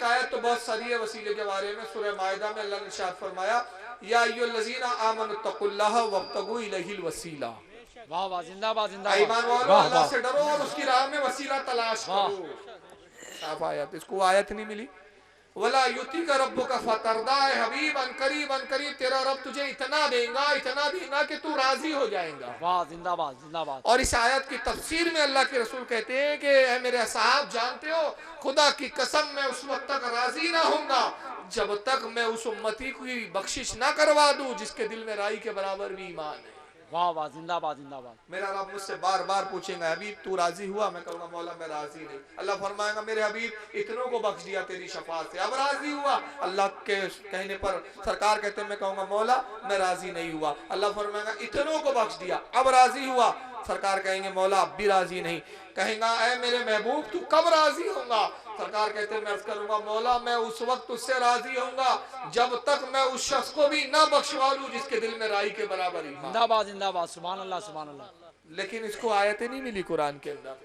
एक आयत तो बहुत सारी है वसीले के बारे में। सूरह माइदा में अल्लाह ने इरशाद फरमाया, या अय्युहल्लज़ीना आमनुत्तकुल्लाह वब्तगू इलैहिल वसीला। वाह वाह, जिंदाबाद जिंदाबाद, ईमान वालों, वाह अल्लाह वाह, से डरो और उसकी राह में वसीला तलाश वाह करो। साफ आयत, इसको आयत नहीं मिली। वला युति का रब्बु का फतरदा है हबीब, अन करीब तेरा रब तुझे इतना देगा कि तू राजी हो जाएगा। वाह, जिंदाबाद जिंदाबाद। और इस आयत की तफसीर में अल्लाह के रसूल कहते हैं कि मेरे साहब जानते हो, खुदा की कसम मैं उस वक्त तक राजी ना होऊंगा जब तक मैं उस उम्मती की बख्शिश ना करवा दूं जिसके दिल में राई के बराबर भी ईमान है। वाह वाह, जिंदाबाद जिंदाबाद। मेरा रब मुझसे बार बार पूछेगा, हबीब तू राजी हुआ? मैं कहूंगा मौला मैं राजी नहीं। अल्लाह फरमाएगा, मेरे हबीब इतनों को बख्श दिया तेरी शफाअत से, अब राजी हुआ? अल्लाह के कहने पर सरकार कहते हैं, मैं कहूंगा मौला मैं राजी नहीं हुआ। अल्लाह फरमाएगा, इतनों को बख्श दिया, अब राजी हुआ? सरकार कहेंगे मौला अब भी राजी नहीं। कहेगा, ऐ मेरे महबूब तू कब राजी होगा? सरकार कहते हैं, मैं अर्ज करूंगा मौला मैं उस वक्त उससे राजी होऊंगा जब तक मैं उस शख्स को भी ना बख्शवा लूं जिसके दिल में राई के बराबर ईमान। जिंदाबाद जिंदाबाद, सुभान अल्लाह सुभान अल्लाह। लेकिन इसको आयतें नहीं मिली कुरान के अंदर।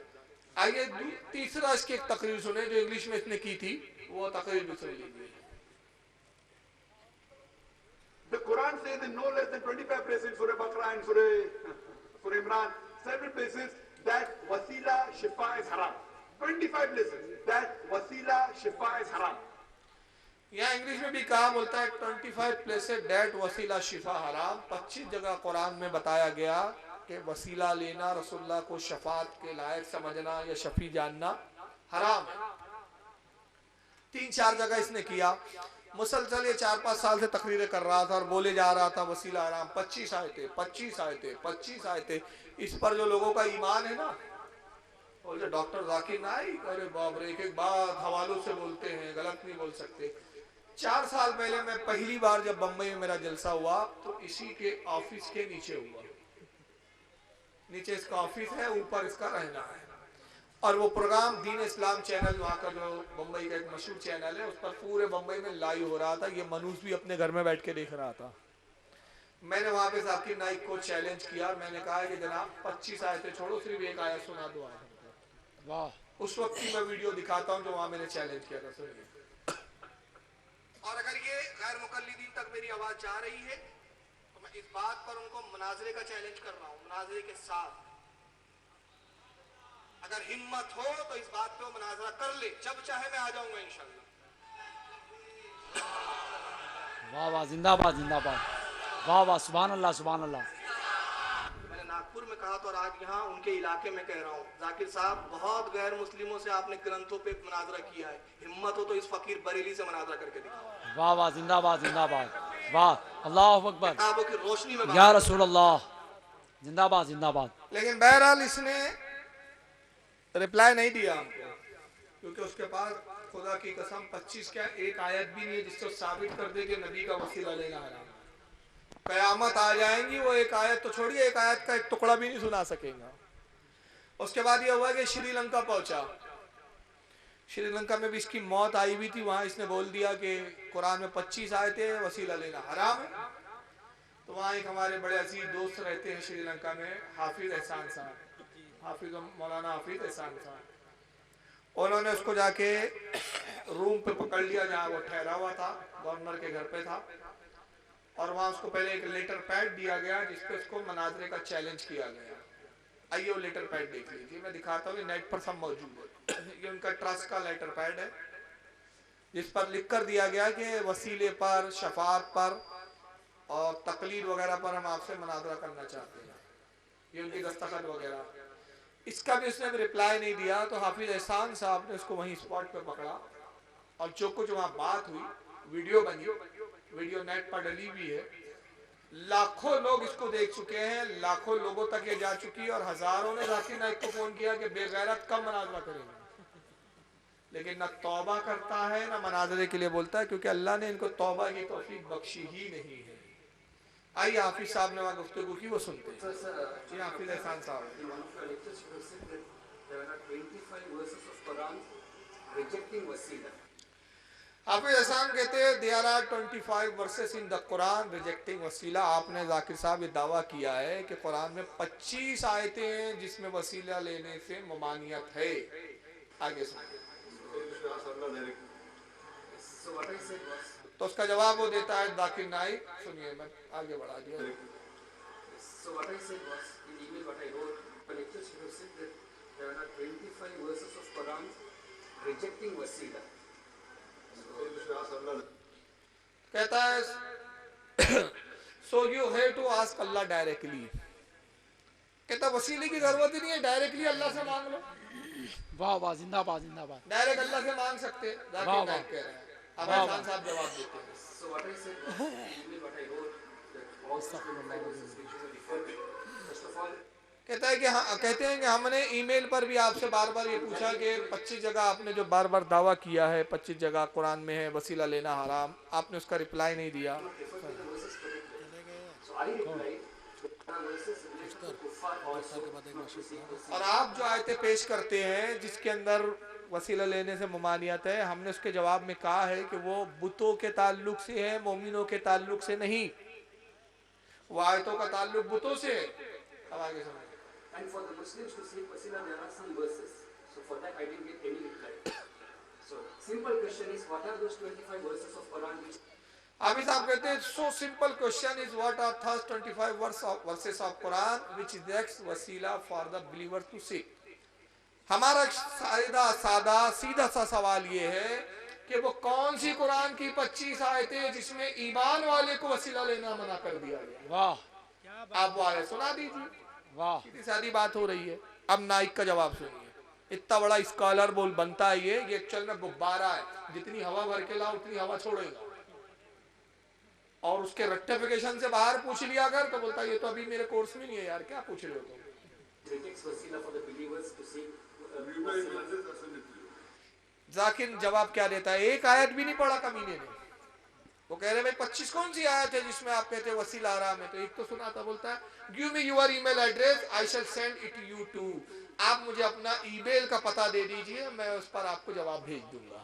आइए तीसरा इसकी एक तकरीर सुने जो इंग्लिश में इसने की थी, वो तकरीर भी सुन लीजिए। The Quran says in no less than 25 places in Surah Baqarah and Surah Imran, several places that wasila shifa is haram. 25 places that wasila shifa is haram. यहाँ इंग्लिश में भी कहा बोलता है 25 प्लेसेस डेट वसीला शिफा हराम। 25 जगह कुरान में बताया गया कि वसीला लेना, रसूलुल्लाह को शफात के लायक समझना या शफी जानना हराम है। 3-4 जगह इसने किया। मुसलसल ये 4-5 साल से तकरीरें कर रहा था और बोले जा रहा था वसीला हराम। 25 आयतें 25 आयतें 25 आयतें। इस पर जो लोगों का ईमान है ना, बोलते डॉक्टर जाकिर नाइक, अरे बाप रे, एक बात हवालों से बोलते हैं, गलत नहीं बोल सकते। 4 साल पहले मैं पहली बार जब बम्बई में मेरा जलसा हुआ तो इसी के ऑफिस के नीचे हुआ। नीचे इसका ऑफिस है, ऊपर इसका रहना है। और वो प्रोग्राम दीन इस्लाम चैनल, वहाँ का जो बम्बई का एक मशहूर चैनल है, उस पर पूरे बम्बई में लाइव हो रहा था। ये मनूस भी अपने घर में बैठ के देख रहा था। मैंने वहाँ पे जाकिर नाइक को चैलेंज किया। मैंने कहा कि जनाब 25 आयतें छोड़ो, सिर्फ एक आयत सुना दो आज। वाह। उस वक्त की मैं वीडियो दिखाता हूँ जो वहाँ मैंने चैलेंज किया था, सुनिए। और अगर ये गैर मुकल्लिदीन तक मेरी आवाज जा रही है तो मैं इस बात पर उनको मुनाजरे का चैलेंज कर रहा हूँ, मुनाजरे के साथ। अगर हिम्मत हो तो इस बात पे वो मुनाजरा कर ले, जब चाहे मैं आ जाऊंगा इंशाल्लाह। वाह वाह, जिंदाबाद जिंदाबाद, वाह वाह, सुभान अल्लाह सुभान अल्लाह। मैंने नागपुर में कहा तो और आज यहाँ उनके इलाके में कह रहा हूँ, जाकिर साहब बहुत गैर मुस्लिमों से आपने ग्रंथों पे मुनाजरा किया है, हिम्मत हो तो इस फकीर बरेली से मुनाजरा करके दिखाओ। वाह वाह, जिंदाबाद जिंदाबाद, वाह, अल्लाह अकबर, किताबों की रोशनी में या रसूल अल्लाह, जिंदाबाद जिंदाबाद। लेकिन बहरहाल इसने रिप्लाई नहीं दिया हमको, क्योंकि उसके पास खुदा की कसम 25 क्या एक आयत भी नहीं है जिसको साबित कर दे कि नबी का वसीला लेना हराम। कयामत आ जाएंगी, वो एक आयत तो छोड़िए, एक आयत का एक टुकड़ा भी नहीं सुना सकेगा। उसके बाद ये हुआ कि श्रीलंका पहुंचा। श्रीलंका में भी इसकी मौत आई हुई थी। वहां इसने बोल दिया कि कुरान में 25 आयतें, वसीला लेना हराम है। तो वहाँ एक हमारे बड़े अजीज दोस्त रहते हैं श्रीलंका में, हाफिज एहसान साहब, हाफिज मौलाना हाफिज एहसान साहब। उन्होंने उसको जाके रूम पे पकड़ लिया जहाँ वो ठहरा हुआ था, गवर्नर के घर पे था। और वहाँ उसको पहले एक लेटर पैड दिया गया जिसपे उसको मनाजरे का चैलेंज किया गया। आइए वो लेटर पैड देख लीजिए, मैं दिखाता हूँ, नेट पर सब मौजूद है। ये उनका ट्रस्ट का लेटर पैड है जिस पर लिख कर दिया गया कि वसीले पर, शफात पर और तकलीद वगैरह पर हम आपसे मुनाजरा करना चाहते हैं। ये उनकी दस्तखत वगैरह। इसका भी उसने रिप्लाई नहीं दिया। तो हाफिज एहसान साहब ने उसको वहीं स्पॉट पे पकड़ा और जो कुछ वहाँ बात हुई, वीडियो बनी, वीडियो नेट पर डली हुई है, लाखों लोग इसको देख चुके हैं, लाखों लोगों तक ये जा चुकी है। और हजारों ने जाकिर नाइक को फोन किया कि बेगैरत कब मुनाजरा करेंगे, लेकिन न तौबा करता है न मनाजरे के लिए बोलता है, क्योंकि अल्लाह ने इनको तौबा की तौफीक बख्शी ही नहीं है। आइए हाफिज साहब ने वहाँ गुफ्तगू की, वो सुनते हैं। जी हाफिज एहसान साहब। हाफिज एहसान कहते हैं there are 25 verses in the Quran rejecting वसीला। आपने जाकिर साहब ये दावा किया है कि कुरान में 25 आयतें हैं जिसमें वसीला लेने से ममानियत है। आगे सुनिए। तो उसका जवाब वो देता है जाकिर नाइक, सुनिए मैं आगे बढ़ा दिया। So what I said was, in email what I wrote, the lecture should have said that there are 25 verses of Quran rejecting wasila. कहता है so you have to ask Allah directly. कहता वसीले की जरूरत ही नहीं है, डायरेक्टली अल्लाह से मांग लो। वाह वाह, जिंदाबाद जिंदाबाद। डायरेक्ट अल्लाह से मांग सकते हैं, जाकिर नाइक कह रहे हैं। अब खान साहब जवाब देते हैं। So what I said was, in email what I wrote, that all these 25 verses which you referred to, first of all, कहता है कि हाँ, कहते हैं कि हमने ईमेल पर भी आपसे बार बार ये पूछा कि 25 जगह आपने जो बार बार दावा किया है, 25 जगह कुरान में है वसीला लेना हराम, आपने उसका रिप्लाई नहीं दिया। so I replied, the verses related to kuffar also not to seek और आप जो आयतें पेश करते हैं जिसके अंदर वसीला लेने से ममानियत है, हमने उसके जवाब में कहा है कि वो बुतों के ताल्लुक से है, मोमिनों के ताल्लुक से नहीं। वो आयतों का ताल्लुक बुतों से है। अब आगे सुनिए। And for the Muslims to seek wasila, there are some verses. So for that I didn't get any reply. So simple question is, what are those 25 verses of Quran which हाफिज साहब कहते हैं so simple question is what are first 25 verses of Quran which is X वसीला for the believer to seek. हमारा सादा सीधा सा सवाल ये है कि वो कौन सी कुरान की 25 आयतें जिसमें ईमान वाले को वसीला लेना मना कर दिया गया। वाह, आप वो आयत सुना दीजिए, वाह, सीधी सादी बात हो रही है। अब नाइक का जवाब सुनिए। इतना बड़ा स्कॉलर बोल बनता है ये एक्चुअल में गुब्बारा है, जितनी हवा भर के लाओ उतनी हवा छोड़ेगा। और उसके रेक्टिफिकेशन से बाहर पूछ लिया अगर तो बोलता ये तो अभी मेरे कोर्स में नहीं है यार, क्या पूछ रहे हो तुम। rejects wasila for the believers to seek Zakir जवाब क्या देता है, एक आयत भी नहीं पढ़ा कमीने ने। वो कह रहे भाई 25 कौन सी आयत है जिसमें आप कहते हैं वसीला आराम है। तो एक तो सुना था, बोलता है give me your email address I shall send it you to. आप मुझे अपना ईमेल का पता दे दीजिए, मैं उस पर आपको जवाब भेज दूंगा।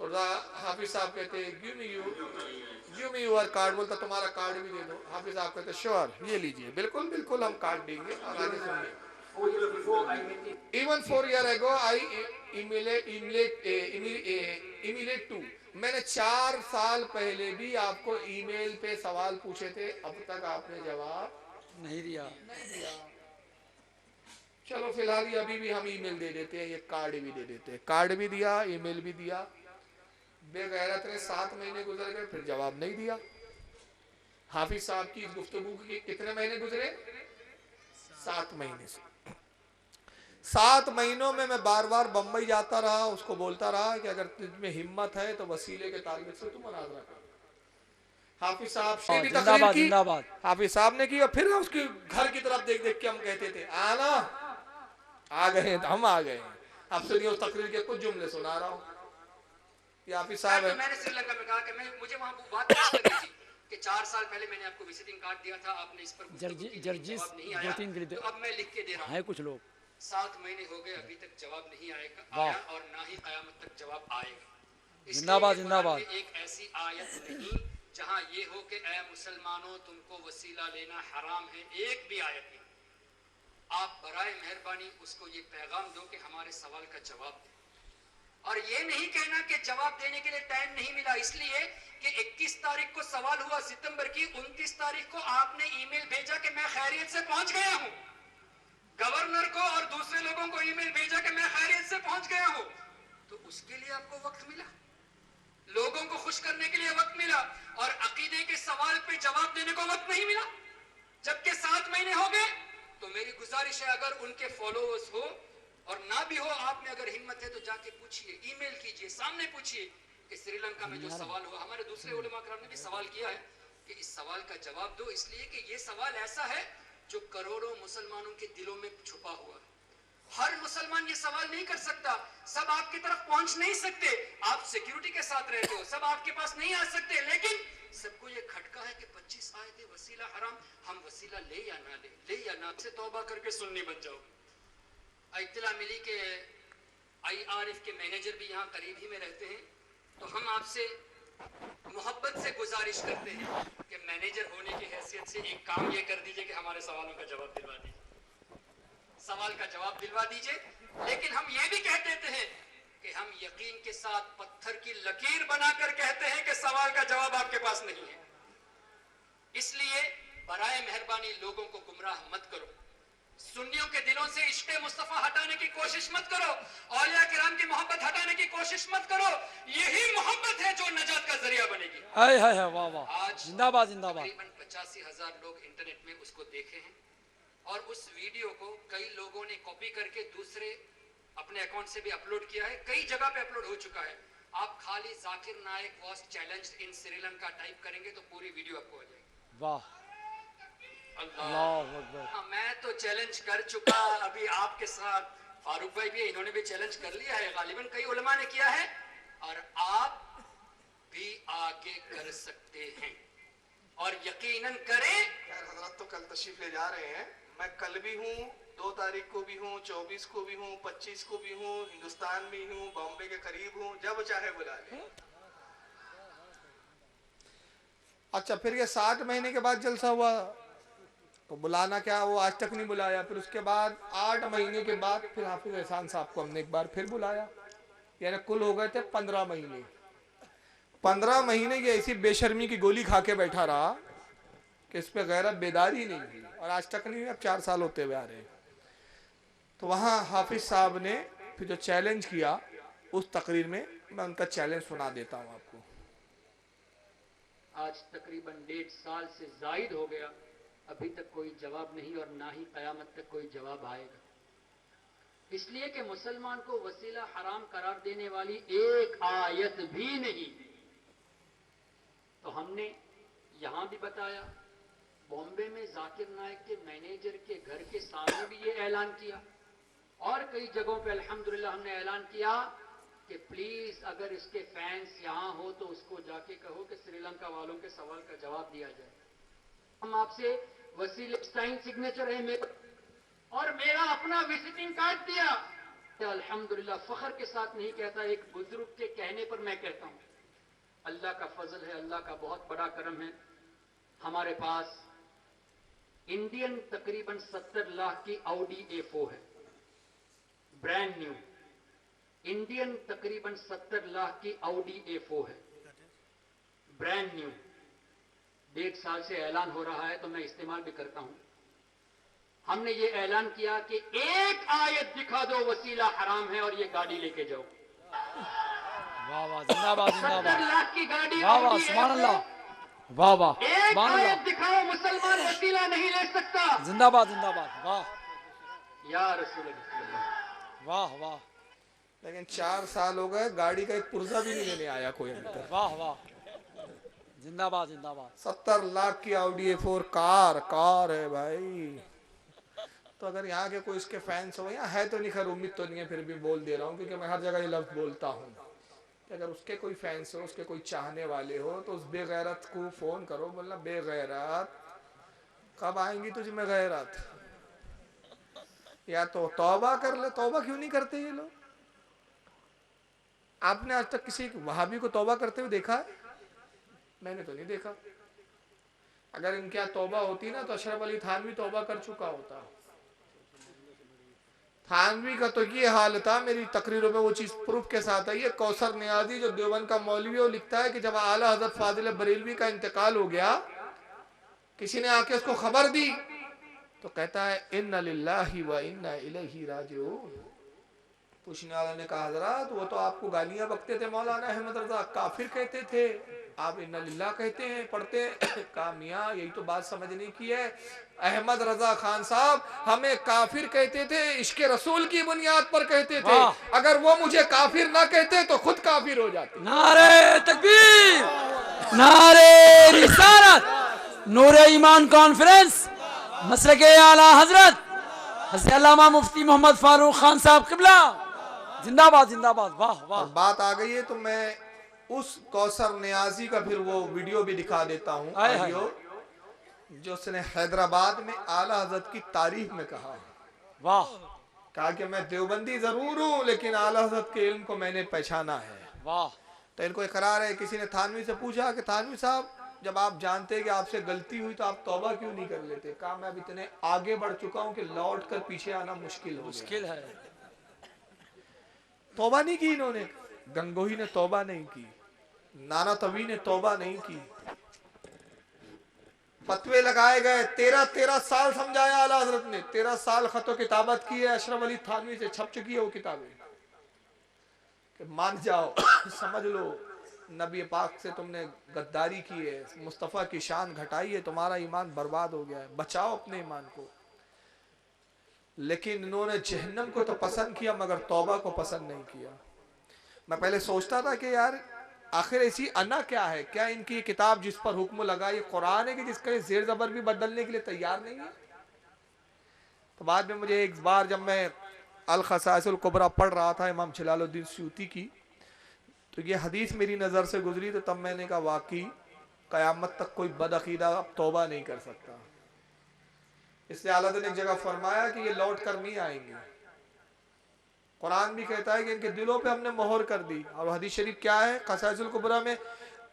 तो हाफिज साहब कहते हैं गिव मी योर कार्ड। बोलता तुम्हारा कार्ड भी दे दो। हाफिज साहब कहते श्योर, ये लीजिए, बिल्कुल बिल्कुल हम कार्ड देंगे। और आगे सुनिए। 4 years before I met him. Even 4 years ago I emailed to। मैंने 4 साल पहले भी आपको ईमेल पे सवाल पूछे थे, अब तक आपने जवाब नहीं दिया। चलो फिलहाल ये अभी भी हम ईमेल दे देते हैं, ये कार्ड भी दे देते हैं। कार्ड भी दिया, ईमेल भी दिया। बेगैरत ने 7 महीने गुजर गए, फिर जवाब नहीं दिया। हाफिज साहब की इस गुफ्तगू के कितने महीने गुजरे? 7 महीने से। 7 महीनों में मैं बार बार बम्बई जाता रहा, उसको बोलता रहा कि अगर तुझमें हिम्मत है तो वसीले के ताल्लुक से तू मुनाजरा कर। हाफिज साहब से भी तकरीर की, हाफिज साहब ने की, और फिर उसके घर की तरफ देख देख के हम कहते थे आना, आ गए तो हम आ गए। अब सुनिए उस तकरीर के कुछ जुमले सुना रहा हूँ। ये हाफिज साहब है। मैंने श्रीलंका में कहा कि मुझे वहाँ वो बात याद लगी थी कि 4 साल पहले मैंने आपको विजिटिंग कार्ड दिया था, आपने इस पर जर्जिस नहीं आया, तो अब मैं लिख के दे रहा हूँ। है कुछ लोग 7 महीने हो गए, अभी तक जवाब नहीं आया और ना ही कयामत तक जवाब आएगा। जिंदाबाद जिंदाबाद। एक ऐसी आयत नहीं जहाँ ये हो कि ऐ मुसलमानों तुमको वसीला लेना हराम है, एक भी आयत नहीं। आप बराए मेहरबानी उसको ये पैगाम दो कि हमारे सवाल का जवाब दे, और ये नहीं कहना कि जवाब देने के लिए टाइम नहीं मिला, इसलिए कि 21 तारीख को सवाल हुआ सितंबर की, 29 तारीख को आपने ईमेल भेजा कि मैं खैरियत से पहुंच गया हूं। गवर्नर को और दूसरे लोगों को ईमेल भेजा कि मैं खैरियत से पहुंच गया हूं। तो उसके लिए आपको वक्त मिला, लोगों को खुश करने के लिए वक्त मिला, और अकीदे के सवाल पे जवाब देने को वक्त नहीं मिला, जबकि 7 महीने हो गए। तो मेरी गुजारिश है, अगर उनके फॉलोअर्स हो और ना भी हो, आप में अगर हिम्मत है तो जाके पूछिए, ईमेल कीजिए, सामने पूछिए कि श्रीलंका में जो सवाल हुआ, हमारे दूसरे उलमा कराम ने भी सवाल किया है कि इस सवाल का जवाब दो, इसलिए कि ये सवाल ऐसा है जो करोड़ों मुसलमानों के दिलों में छुपा हुआ है। हर मुसलमान ये सवाल नहीं कर सकता, सब आपकी तरफ पहुंच नहीं सकते, आप सिक्योरिटी के साथ रहते हो, सब आपके पास नहीं आ सकते, लेकिन सबको ये खटका है कि 25 आयतें वसीला हराम, हम वसीला ले या ना से तौबा करके सुन्नी बन जाओ। इत्तला मिली के IRF के मैनेजर भी यहाँ करीब ही में रहते हैं, तो हम आपसे मोहब्बत से गुजारिश करते हैं कि मैनेजर होने की हैसियत से एक काम ये कर दीजिए कि हमारे सवालों का जवाब दिलवा दीजिए, सवाल का जवाब दिलवा दीजिए। लेकिन हम ये भी कह देते हैं कि हम यकीन के साथ पत्थर की लकीर बनाकर कहते हैं कि सवाल का जवाब आपके पास नहीं है। इसलिए बराए मेहरबानी लोगों को गुमराह मत करो, सुन्नियों के दिलों से इश्क़े मुस्तफा हटाने की कोशिश मत करो, औलिया किराम की मोहब्बत हटाने की कोशिश मत करो। यही मोहब्बत है जो नजात का जरिया बनेगी। हाय हाय हाय, वाह वाह, आज जिंदाबाद जिंदाबाद। तकरीबन 85,000 लोग इंटरनेट में उसको देखे हैं और उस वीडियो को कई लोगों ने कॉपी करके दूसरे अपने अकाउंट से भी अपलोड किया है, कई जगह पे अपलोड हो चुका है। आप खाली Zakir Naik was challenged in Sri Lanka type करेंगे तो पूरी वीडियो आपको आ जाएगी। वाह, अल्लाह अल्लाहु अकबर। हाँ, मैं तो चैलेंज कर चुका, अभी आपके साथ फारूक भाई भी है, इन्होंने भी चैलेंज कर लिया है, गालिबन कई उलमा ने किया है, और आप भी आगे कर सकते हैं और यकीनन करें। खैर हजरत तो कल तशरीफ ले जा रहे हैं, मैं कल भी हूँ, 2 तारीख को भी हूँ, 24 को भी हूँ, 25 को भी हूँ, हिंदुस्तान में हूँ, बॉम्बे के करीब हूँ, जब चाहे बुला ले। अच्छा, फिर ये 60 महीने के बाद जलसा हुआ तो बुलाना क्या, वो आज तक नहीं बुलाया। फिर उसके बाद 8 महीने के बाद फिर हाफिज एहसान साहब को हमने एक बार फिर बुलाया, यानी कुल हो गए थे 15 महीने। 15 महीने ये ऐसी बेशर्मी की गोली खा के बैठा रहा कि इस पे गैरत बेदारी नहीं हुई, और आज तक नहीं हुई, अब 4 साल होते हुए आ रहे हैं। तो वहाँ हाफिज साहब ने फिर जो चैलेंज किया, उस तकरीर में मैं उनका चैलेंज सुना देता हूँ आपको। आज तकरीबन 1.5 साल से जायद हो गया, अभी तक कोई जवाब नहीं और ना ही कयामत तक कोई जवाब आएगा। इसलिए कि मुसलमान को वसीला हराम करार देने वाली एक आयत भी नहीं। तो हमने यहां भी बताया, बॉम्बे में जाकिर नायक के मैनेजर के घर के सामने भी ये ऐलान किया, और कई जगहों पे अल्हम्दुलिल्लाह हमने ऐलान किया कि प्लीज अगर इसके फैंस यहाँ हो तो उसको जाके कहो कि श्रीलंका वालों के सवाल का जवाब दिया जाए। हम आपसे वसीले साइन सिग्नेचर है मेरा, और मेरा अपना विजिटिंग कार्ड दिया। अल्हम्दुलिल्लाह फख्र के साथ नहीं कहता, एक बुजुर्ग के कहने पर मैं कहता हूँ, अल्लाह का फजल है, अल्लाह का बहुत बड़ा करम है। हमारे पास इंडियन तकरीबन 70 लाख की ऑडी A4 है, ब्रांड न्यू। इंडियन तकरीबन 70 लाख की ऑडी A4 है, ब्रांड न्यू। 1.5 साल से ऐलान हो रहा है तो मैं इस्तेमाल भी करता हूं। हमने ये ऐलान किया कि एक आयत दिखा दो वसीला हराम है और ये गाड़ी लेके जाओ। वाह वाह, जिंदाबाद 70 जिंदाबाद, लाख की गाड़ी, वाह वाह, सुभान अल्लाह, वाह वाह, एक सुभान आयत अल्लाह, दिखाओ, मुसलमान वसीला नहीं ले सकता। जिंदाबाद जिंदाबाद, वाह या रसूल अल्लाह, वाह वाह, लेकिन 4 साल हो गए, गाड़ी का एक पुर्जा भी नहीं लेने आया कोई अभी तक। वाह वाह, जिंदाबाद जिंदाबाद। 70 लाख की ऑडी A4 कार है भाई। तो अगर यहाँ के कोई इसके फैंस हो, यहाँ है तो नहीं, खैर उम्मीद तो नहीं है, फिर भी बोल दे रहा हूँ क्योंकि मैं हर जगह ये लफ्ज बोलता हूँ कि अगर उसके कोई फैंस हो, उसके कोई चाहने वाले हो, तो उस बेगैरत को फोन करो, बोलना बेगैरत कब आएंगी तुझ में गैरत, या तो तौबा कर ले। तौबा क्यों नहीं करते ये लोग? आपने आज तक किसी वहाबी को तौबा करते हुए देखा है? मैंने तो नहीं देखा। अगर इनके यहाँ तौबा होती ना तो अशरफ अली थानवी तौबा कर चुका होता। थानवी का तो ये हाल था, मेरी तकरीरों में वो चीज प्रूफ के साथ है। ये कौसर नियाजी जो देवबंद का मौलवी, वो लिखता है कि जब आला हजरत फाजिल बरेलवी का इंतकाल हो गया, किसी ने आके उसको खबर दी तो कहता है इन्ना लिल्लाहि व इन्ना इलैहि राजिऊन। पूछने वाले ने कहा हजरत वो तो आपको गालियां बकते थे, मौलाना अहमद रजा काफिर कहते थे, आप इन्ना लिल्लाह कहते हैं, पढ़ते हैं। कहा मियाँ यही तो बात समझने की है, अहमद रजा खान साहब हमें काफिर कहते थे, इश्क़ रसूल की बुनियाद पर कहते थे, अगर वो मुझे काफिर ना कहते तो खुद काफिर हो जाते। नारे तकबीर, नारे रिसालत, नूरे ईमान कॉन्फ्रेंस, मसलके आला हजरत हज़रत अल्लामा मुफ्ती मोहम्मद फारूक खान साहब किबला, जिंदाबाद जिंदाबाद, वाह वाह। बात आ गई है तो मैं उस कौसर नियाजी का फिर वो वीडियो भी दिखा देता हूँ, ऑडियो, जो उसने हैदराबाद में आला हजरत की तारीफ में कहा। वाह, कहा कि मैं देवबंदी जरूर हूँ लेकिन आला हजरत के इल्म को मैंने पहचाना है। वाह, तो इनको इकरार है। किसी ने थानवी से पूछा कि थानवी साहब जब आप जानते हैं कि आपसे गलती हुई तो आप तौबा क्यों नहीं कर लेते? कहा मैं अब इतने आगे बढ़ चुका हूँ कि लौट कर पीछे आना मुश्किल है। तौबा नहीं की इन्होंने, गंगोही ने तौबा नहीं की, नाना तवी ने तौबा नहीं की, फतवे लगाए गए। 13 साल समझाया आला हजरत ने, 13 साल खतो किताबत की है, अशरफ अली थानवी से छप चुकी है वो किताबें कि मान जाओ समझ लो नबी पाक से तुमने गद्दारी की है, मुस्तफ़ा की शान घटाई है, तुम्हारा ईमान बर्बाद हो गया है, बचाओ अपने ईमान को। लेकिन इन्होंने जहन्नम को तो पसंद किया मगर तौबा को पसंद नहीं किया। मैं पहले सोचता था कि यार आखिर ऐसी अना क्या है, क्या इनकी किताब जिस पर हुक्म लगा ये कुरान है कि जिसका जेर जबर भी बदलने के लिए तैयार नहीं है। तो बाद में मुझे एक बार जब मैं अल खसाइसुल कुबरा पढ़ रहा था इमाम जलालुद्दीन सूती की, तो ये हदीस मेरी नज़र से गुजरी, तो तब मैंने कहा वाकई क़यामत तक कोई बदअकीदा अब तौबा नहीं कर सकता। इसलिए आला ने एक जगह फरमाया कि ये लौट कर नहीं आएंगे। कुरान भी कहता है कि इनके दिलों पे हमने मोहर कर दी। और हदीस शरीफ क्या है क़साइसुल कुबरा में,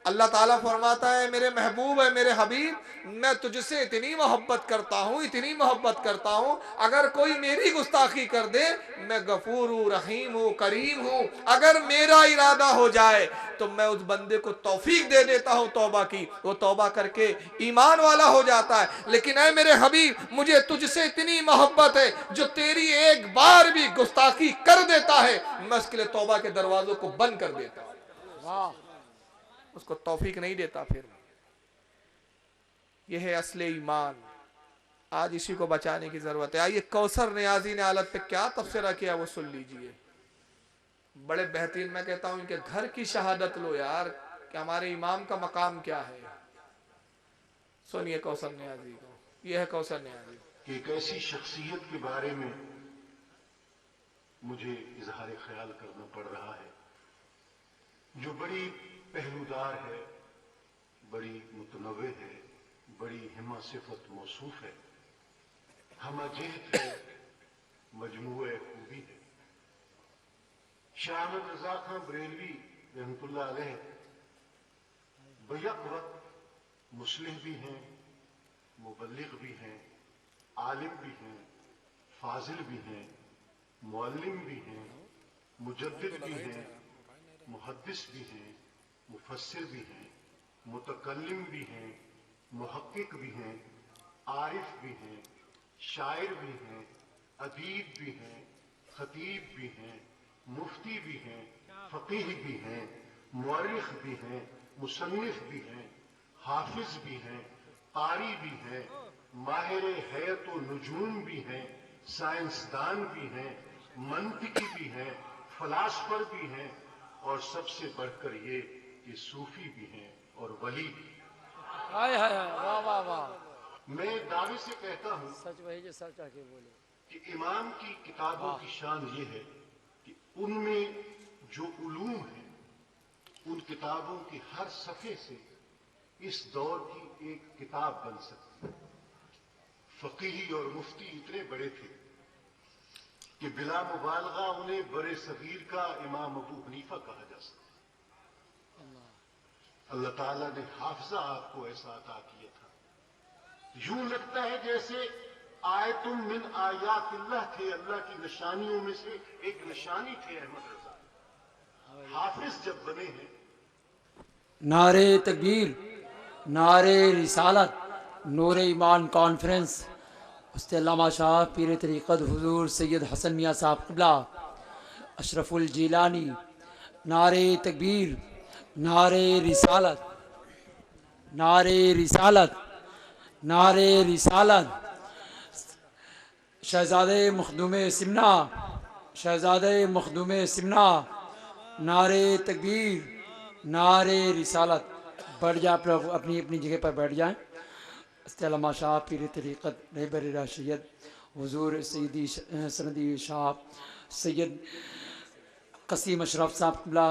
अल्लाह ताला फरमाता है मेरे महबूब है, मेरे हबीब, मैं तुझसे इतनी मोहब्बत करता हूँ, इतनी मोहब्बत करता हूँ, अगर कोई मेरी गुस्ताखी कर दे मैं गफूर हूँ, रहीम हूँ, करीम हूँ, अगर मेरा इरादा हो जाए तो मैं उस बंदे को तौफीक दे देता हूँ तौबा की, वो तौबा करके ईमान वाला हो जाता है। लेकिन ऐ मेरे हबीब मुझे तुझसे इतनी मोहब्बत है, जो तेरी एक बार भी गुस्ताखी कर देता है मैं उसके लिए तौबा के दरवाजों को बंद कर देता हूँ, उसको तौफीक नहीं देता। फिर यह है असले ईमान। आज इसी को बचाने की जरूरत है। आइए कौसर नियाजी ने हालत पे क्या तफसीरा किया वो सुन लीजिए, बड़े बेहतरीन। मैं कहता हूं इनके घर की शहादत लो यार कि हमारे इमाम का मकाम क्या है। सुनिए कौसर नियाजी को, यह है कौसर नियाजी। एक ऐसी शख्सियत के बारे में मुझे इजहार ख्याल करना पड़ रहा है जो बड़ी पहलूदार है, बड़ी मुतनव्वे है, बड़ी हिम्मत सिफत मौसूफ है, हमजेहत है, मजमूए खूबी है। शाह अहमद रजा खां बरेलवी रहमतुल्लाह अलैह बैक वक्त मुस्लिम भी हैं, मुबल्लिग भी हैं, आलिम भी हैं, फाजिल भी हैं, मुअल्लिम भी हैं, मुजद्दिद भी हैं, मुहद्दिस भी हैं, मुफस्सिर भी हैं, मुतकल्लिम भी हैं, मुहक्किक भी हैं, आरिफ भी हैं, शायर भी हैं, अदीब भी हैं, खतीब भी हैं, मुफ्ती भी हैं, फकीह भी हैं, मुअर्रिख भी हैं, मुसन्निफ भी हैं, हाफिज भी हैं, कारी भी हैं, माहिर हैत व नुजूम भी हैं, साइंसदान भी हैं, मंतिकी भी हैं, फलासफर भी हैं, और सबसे बढ़कर ये कि सूफी भी हैं और वली भी। हाय हाय वाह वाह वाह। मैं दावे से कहता हूं सच वही जो सच आके बोले कि इमाम की किताबों की शान ये है कि उनमें जो उलूम है उन किताबों की हर सफ़े से इस दौर की एक किताब बन सकती है। फकीही और मुफ्ती इतने बड़े थे कि बिला मुबालगा उन्हें बड़े सगीर का इमाम अबू हनीफा कहा जा सकता। अल्लाह ताला ने हाफजा आपको ऐसा अता किया था, यूं लगता है जैसे आयतुम मिन आयातिल्लाह थे, अल्लाह की निशानियों में से एक निशानी थे अहमद रजा। हाफिज जब बने हैं, नारे तकबीर, नारे रिसालत, नूर ईमान कॉन्फ्रेंस, उस्ताद अल्लामा शाह पीर तरीक़त हुजूर सैयद हसन मियाँ साहब क़िबला अशरफुल जिलानी, नारे तकबीर, नारे रिसालत, नारे रिसालत, नारे रिसालत। शहजादे मखदूम सिमना, शहजादे मखदूम सिमना, नारे तकबीर, नारे रिसालत। बैठ जाए, अपनी अपनी जगह पर बैठ जाएं। अल्लामा शाह पीर तरीक़त रहबर राशियत हुजूर सैयदी सनदी शाह सैयद कसीम अशरफ साहब क़िबला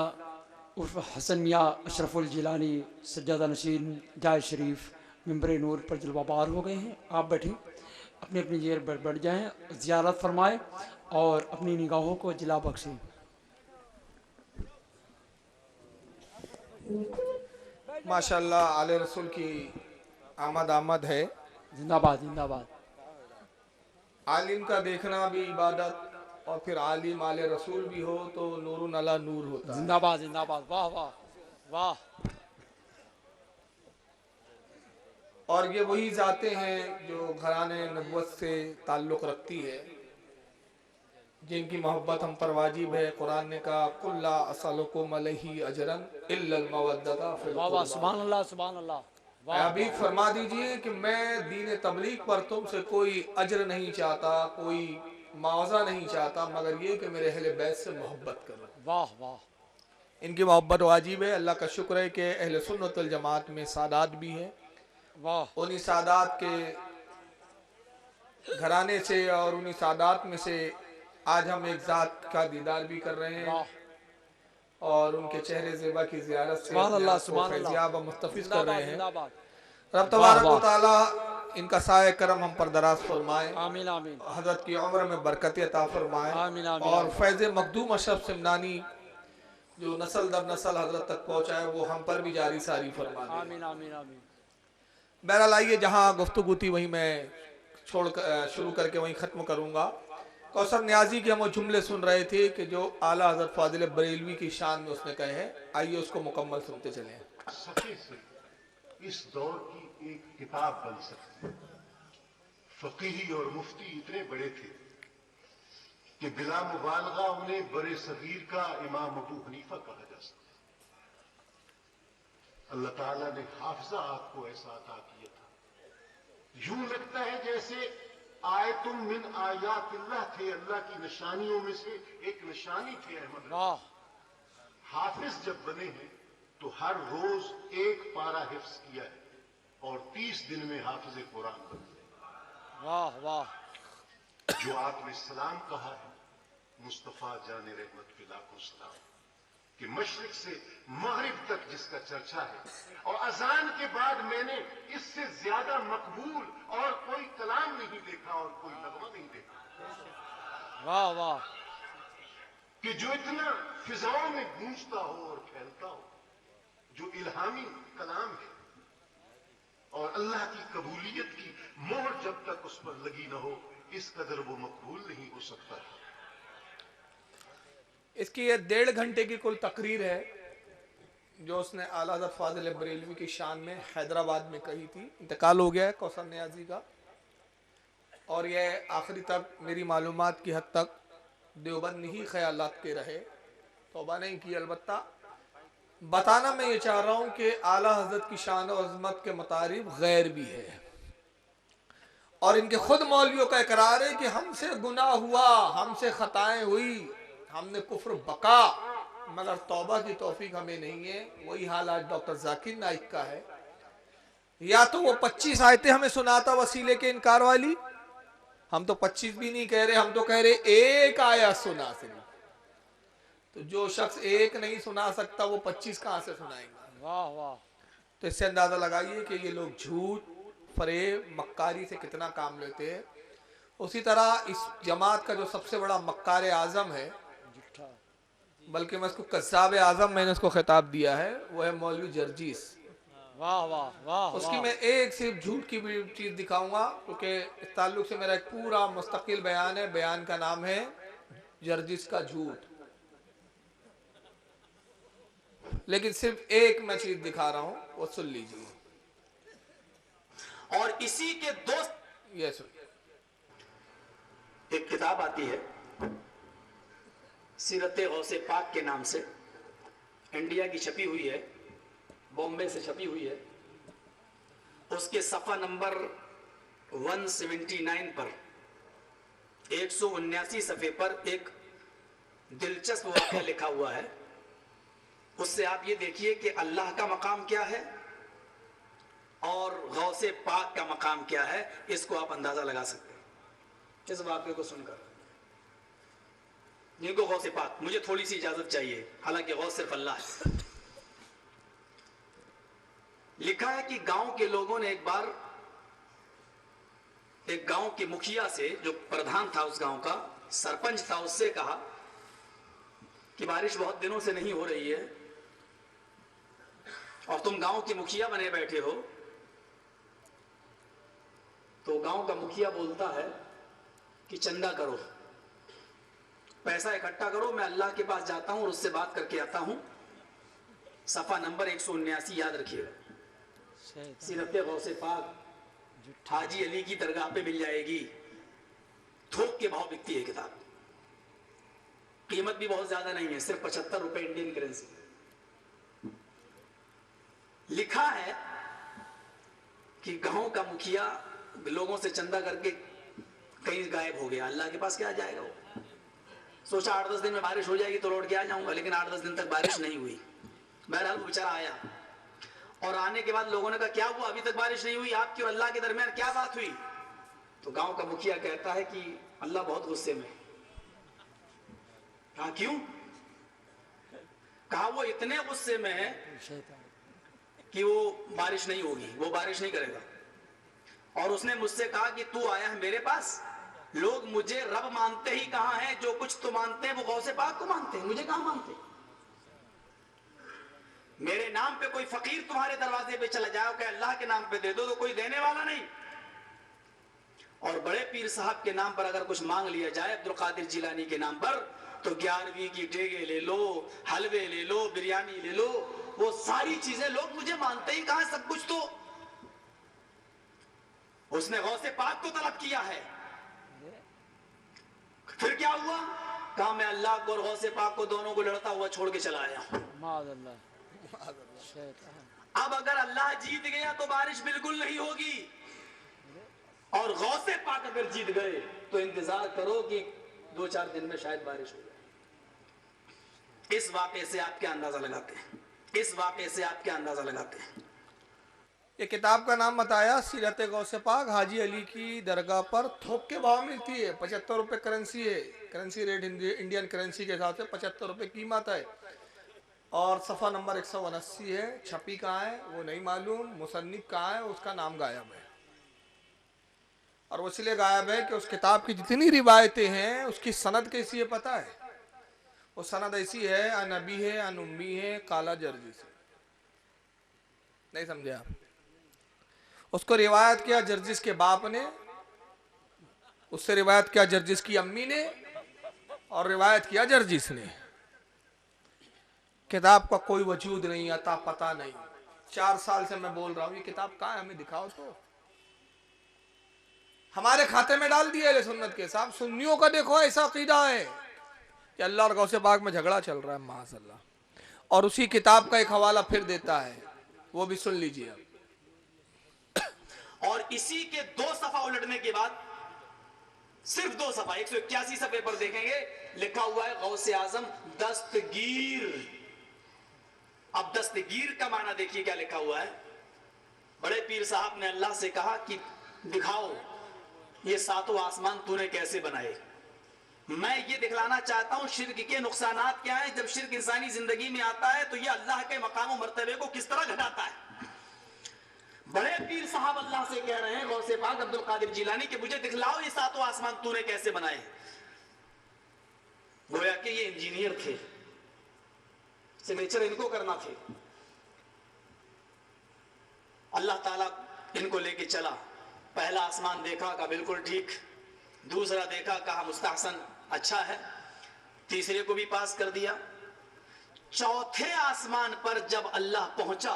उर्फ हसन मियाँ अशरफुल जिलानी सज्जादा नशीन जाय शरीफ मिंबर नूर पर जलवाबार हो गए हैं। आप बैठें, अपनी अपनी जगह पर बैठ जाएं, ज़ियारत फरमाएं और अपनी निगाहों को जिला बख्शें। माशाल्लाह आले रसूल की आमद आमद है। जिंदाबाद जिंदाबाद। आलिम का देखना भी इबादत और फिर आलिम आले रसूल भी हो तो नूरुन अला नूर होता है। जिंदाबाद जिंदाबाद, वाह वाह वाह। और ये वही जाते हैं जो घराने नबुव्वत से ताल्लुक़ रखती है, जिनकी मोहब्बत हम पर वाजिब है। कुरान ने कहा कुल्ला असलुकुम अलैहि अजरन इल्लल मवद्दता फिल वाह वाह, कुर्बा। सुभान अल्लाह सुभान अल्लाह, वाह अभी फरमा दीजिए कि मैं दीन तबलीग पर तुमसे कोई अजर नहीं चाहता, कोई मुआवजा नहीं चाहता, मगर ये कि मेरे अहले बैत से मोहब्बत करो। वाह वाह। इनकी मोहब्बत वाजिब है। अल्लाह का शुक्र है कि अहले सुन्नत वल जमात में सादात भी हैं। वाह उन्हीं सादात के घराने से और उन्हीं सादात में से आज हम एक ज़ात का दीदार भी कर रहे हैं वाह, और उनके चेहरे ज़ेबा की ज़ियारत से सुभान अपने अल्लाह आप को सुभान अल्लाह, फैज़याब व मुस्तफ़िज़ कर जिंदाबाद रहे हैं। जिंदाबाद, रब तबारक वाह, व तआला इनका साए करम हम पर दराज फरमाए, आमीन आमीन हज़रत की उम्र में बरकत अता फरमाए, आमीन आमीन और फैज़ मखदूम अशरफ सिमनानी जो नस्ल दर नस्ल हज़रत तक पहुँचाए वो हम पर भी जारी सारी फरमा दे। आमीन आमीन आमीन। बहरहाल आइए, जहाँ गुफ्तगू थी वहीं मैं शुरू करके वहीं ख़त्म करूँगा। कौसर न्याजी के हम वो जुमले सुन रहे थे कि जो आला हज़रत फाजिल बरेलवी की शान में उसने कहे हैं, आइए उसको मुकम्मल सुनते चलें। सफ़े से इस दौर की एक किताब बन सकती है। फकीही और मुफ्ती इतने बड़े थे कि बिला मुबालगा उन्हें बड़े सगीर का इमाम अबू हनीफा कहा जा सकता है। अल्लाह ताला ने हाफिजा आपको ऐसा अता किया था, यूं लगता है जैसे आयतुम मिन आयातिल्लाह थे, अल्लाह की निशानियों में से एक निशानी थे अहमद। वाह हाफिज जब बने हैं तो हर रोज एक पारा हिफ्ज किया है और 30 दिन में हाफिज कुरान बन गए। वाह वाह। जो आपने सलाम कहा है मुस्तफा जाने रहमत के लाखों सलाम, कि मशरिक से मगरिब तक जिसका चर्चा है, और अजान के बाद मैंने इससे ज्यादा मकबूल और कोई कलाम नहीं देखा और कोई नगमा नहीं देखा, वाह वाह। कि जो इतना फिजाओं में गूंजता हो और फैलता हो, जो इल्हामी कलाम है, और अल्लाह की कबूलियत की मोहर जब तक उस पर लगी न हो, इस कदर वो मकबूल नहीं हो सकता। इसकी ये 1.5 घंटे की कुल तकरीर है जो उसने आला हज़रत फाजिल बरेलवी की शान में हैदराबाद में कही थी। इंतकाल हो गया है कौसर न्याजी का, और यह आखिरी तक मेरी मालूमात की हद तक देवबंद ही ख्यालात के रहे, तौबा नहीं की। अलबत्ता बताना मैं ये चाह रहा हूँ कि आला हज़रत की शान और अज़मत के मुतारिफ गैर भी है, और इनके खुद मौलवियों का इकरार है कि हमसे गुनाह हुआ, हमसे खताएं हुई, हमने कुफ्र बका, मगर तौबा की तौफीक हमें नहीं है। वही हाल आज डॉक्टर जाकिर नाइक का है। या तो वो 25 आयतें हमें सुनाता वसीले के इनकार वाली, हम तो 25 भी नहीं कह रहे, हम तो कह रहे एक आयत सुना सिर्फ। तो जो शख्स एक नहीं सुना सकता वो 25 कहां से सुनाएंगे। वाह वाह। तो इससे अंदाजा लगाइए कि ये लोग झूठ, फरेब, मक्कारी से कितना काम लेते हैं। उसी तरह इस जमात का जो सबसे बड़ा मक्कार आजम है, बल्कि मैं इसको कस्साब आजम मैंने इसको खिताब दिया है, वो है मौलवी जर्जीस। वाह वाह वाह। उसकी मैं एक सिर्फ झूठ की भी चीज दिखाऊंगा, क्योंकि इस ताल्लुक से मेरा एक पूरा मुस्तकिल बयान है। बयान का नाम है जर्जिस का झूठ। लेकिन सिर्फ एक मैं चीज दिखा रहा हूं, वो सुन लीजिए। और इसी के दोस्त, ये सुनिए। एक किताब आती है सीरत गौसे पाक के नाम से, इंडिया की छपी हुई है, बॉम्बे से छपी हुई है। उसके सफ़ा नंबर 179 पर 179 सफ़े पर एक दिलचस्प वाक़या लिखा हुआ है। उससे आप ये देखिए कि अल्लाह का मकाम क्या है और गौसे पाक का मकाम क्या है, इसको आप अंदाजा लगा सकते हैं इस वाक़े को सुनकर। जिनको गौसे पाक, मुझे थोड़ी सी इजाजत चाहिए, हालांकि गौस सिर्फ अल्लाह है। लिखा है कि गांव के लोगों ने एक बार एक गांव के मुखिया से, जो प्रधान था उस गांव का, सरपंच था, उससे कहा कि बारिश बहुत दिनों से नहीं हो रही है और तुम गांव के मुखिया बने बैठे हो। तो गांव का मुखिया बोलता है कि चंदा करो। पैसा इकट्ठा करो, मैं अल्लाह के पास जाता हूं और उससे बात करके आता हूं। सफा नंबर 179 याद रखिएगा। सीरत गौसे पाक हाजी अली की दरगाह पे मिल जाएगी। थोक के भाव बिकती है किताब, कीमत भी बहुत ज्यादा नहीं है, सिर्फ 75 रुपए इंडियन करेंसी। लिखा है कि गांव का मुखिया लोगों से चंदा करके कहीं गायब हो गया, अल्लाह के पास क्या जाएगा वो। सोचा 8-10 दिन में बारिश हो जाएगी तो लौट के आ जाऊंगा, लेकिन 8-10 दिन तक बारिश नहीं हुई। बहरहाल वो बेचारा आया और आने के बाद लोगों ने कहा क्या हुआ, अभी तक बारिश नहीं हुई, आपकी और अल्लाह के दरमियान क्या बात हुई। तो गांव का मुखिया कहता है कि अल्लाह बहुत गुस्से में। कहा क्यों? कहा वो इतने गुस्से में है कि वो बारिश नहीं होगी, वो बारिश नहीं करेगा। और उसने मुझसे कहा कि तू आया है मेरे पास, लोग मुझे रब मानते ही कहां है, जो कुछ तो मानते हैं वो गौसे पाक को मानते हैं, मुझे कहां मानते। मेरे नाम पे कोई फकीर तुम्हारे दरवाजे पे चला जाओ कि अल्लाह के नाम पे दे दो, तो कोई देने वाला नहीं। और बड़े पीर साहब के नाम पर अगर कुछ मांग लिया जाए, अब्दुल कादिर जिलानी के नाम पर, तो 11वीं की डेगे ले लो, हलवे ले लो, बिरयानी ले लो, वो सारी चीजें लोग मुझे मानते ही कहां, सब कुछ तो उसने गौसे पाक को तलब किया है। फिर क्या हुआ? कहा मैं अल्लाह को और गौसे पाक को दोनों को लड़ता हुआ छोड़ के चला आया। अब अगर अल्लाह जीत गया तो बारिश बिल्कुल नहीं होगी, और गौसे पाक अगर जीत गए तो इंतजार करो कि 2-4 दिन में शायद बारिश हो जाए। इस वाक़े से आप क्या अंदाजा लगाते हैं? इस वाक़े से आप क्या अंदाजा लगाते हैं? ये किताब का नाम बताया, सीरत गौसे पाक हाजी अली की दरगाह पर थोक के भाव मिलती है। 75 रुपये करेंसी है, करेंसी रेट इंडियन करेंसी के हिसाब से 75 रुपये कीमत है। और सफ़ा नंबर 179 है। छपी कहाँ है वो नहीं मालूम, मुसन्निफ कहाँ है उसका नाम गायब है। और वो इसलिए गायब है कि उस किताब की जितनी रिवायतें हैं उसकी सनद कैसी है पता है? वो सनद ऐसी है, अनबी है, अनुम्मी है, काला जर्जी से। नहीं समझे आप? उसको रिवायत किया जर्जिस के बाप ने, उससे रिवायत किया जर्जिस की अम्मी ने, और रिवायत किया जर्जिस ने। किताब का कोई वजूद नहीं, अता पता नहीं। 4 साल से मैं बोल रहा हूं ये किताब कहाँ है, हमें दिखाओ तो। हमारे खाते में डाल दिया अहले सुन्नत के साहब। सुन्नियों का देखो ऐसा अकीदा है कि अल्लाह और गौसे पाक में झगड़ा चल रहा है माशाअल्लाह, और उसी किताब का एक हवाला फिर देता है, वो भी सुन लीजिए अब। और इसी के 2 सफा उलटने के बाद, सिर्फ 2 सफा 181 सफे पर देखेंगे, लिखा हुआ है गौसे आजम दस्तगीर। अब दस्तगीर का माना देखिए क्या लिखा हुआ है। बड़े पीर साहब ने अल्लाह से कहा कि दिखाओ ये 7 आसमान तूने कैसे बनाए। मैं ये दिखलाना चाहता हूं शिर्क के नुकसानात क्या है। जब शिर्क इंसानी जिंदगी में आता है तो ये अल्लाह के मकाम और मर्तबे को किस तरह घटाता है। बड़े पीर साहब अल्लाह से कह रहे हैं, गौसे पाक अब्दुल कादिर जिलानी, कि मुझे दिखलाओ ये 7 आसमान तूने कैसे बनाए। गोया कि ये इंजीनियर थे, सिग्नेचर इनको करना थे। अल्लाह ताला इनको लेके चला। पहला आसमान देखा, कहा बिल्कुल ठीक। दूसरा देखा, कहा मुस्तहसन, अच्छा है। तीसरे को भी पास कर दिया। चौथे आसमान पर जब अल्लाह पहुंचा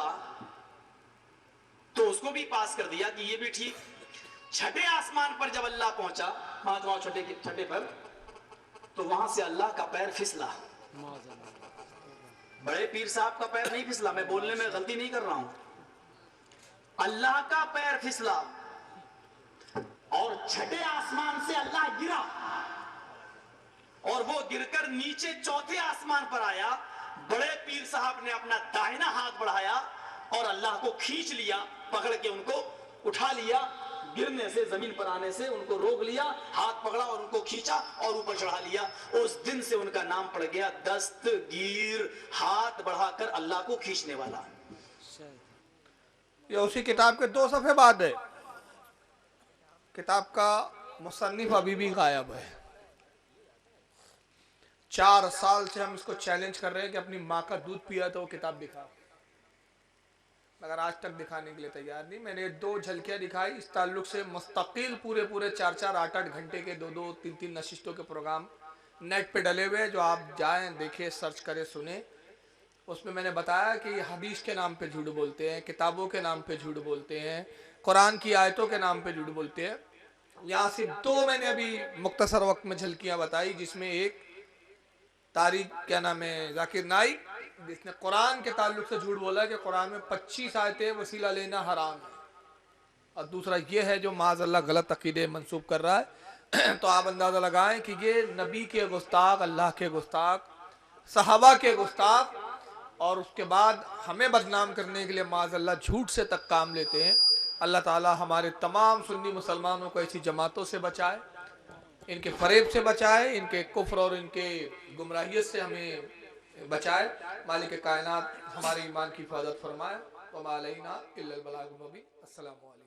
तो उसको भी पास कर दिया कि ये भी ठीक। छठे आसमान पर जब अल्लाह पहुंचा, 5वां छठे पर, तो वहां से अल्लाह का पैर फिसला। बड़े पीर साहब का पैर नहीं फिसला, मैं बोलने में गलती नहीं कर रहा हूं, अल्लाह का पैर फिसला। और छठे आसमान से अल्लाह गिरा, और वो गिरकर नीचे चौथे आसमान पर आया। बड़े पीर साहब ने अपना दाहिना हाथ बढ़ाया और अल्लाह को खींच लिया, पकड़ के उनको उठा लिया। गिरने से, जमीन पर आने से उनको रोक लिया, हाथ पकड़ा और उनको खींचा और ऊपर चढ़ा लिया। उस दिन से उनका नाम पड़ गया दस्तगीर, हाथ बढ़ाकर अल्लाह को खींचने वाला। ये उसी किताब के 2 सफ़े बाद है। किताब का मुसन्निफ अभी भी गायब है। 4 साल से हम इसको चैलेंज कर रहे हैं कि अपनी माँ का दूध पिया तो वो किताब दिखा, मगर आज तक दिखाने के लिए तैयार नहीं। मैंने 2 झलकियां दिखाई इस ताल्लुक से। मुस्तकिल पूरे 4-4, 8-8 घंटे के 2-2, 3-3 नशिस्तों के प्रोग्राम नेट पे डले हुए, जो आप जाएं देखिए, सर्च करें, सुने। उसमें मैंने बताया कि हदीस के नाम पे झूठ बोलते हैं, किताबों के नाम पे झूठ बोलते हैं, कुरान की आयतों के नाम पे झूठ बोलते हैं। यहाँ से दो मैंने अभी मुख्तसर वक्त में झलकियां बताई, जिसमें एक तारिक क्या नाम है जाकिर नाइक, जिसने कुरान के ताल्लुक से झूठ बोला कि कुरान में 25 आयतें वसीला लेना हराम है, और दूसरा ये है जो माज़अल्लाह गलत अकीदे मंसूब कर रहा है। तो आप अंदाज़ा लगाएं कि ये नबी के गुस्ताख, अल्लाह के गुस्ताख, सहाबा के गुस्ताख, और उसके बाद हमें बदनाम करने के लिए माज़अल्लाह झूठ से तक काम लेते हैं। अल्लाह ताला हमारे तमाम सुन्नी मुसलमानों को ऐसी जमातों से बचाए, इनके फरेब से बचाए, इनके कुफ्र और इनके गुमराहियत से हमें बचाए। मालिक कायनात हमारे ईमान की हिफाजत फरमाए। व मा अलैना इल्लल बलागुल मुबीन। अस्सलामु अलैकुम।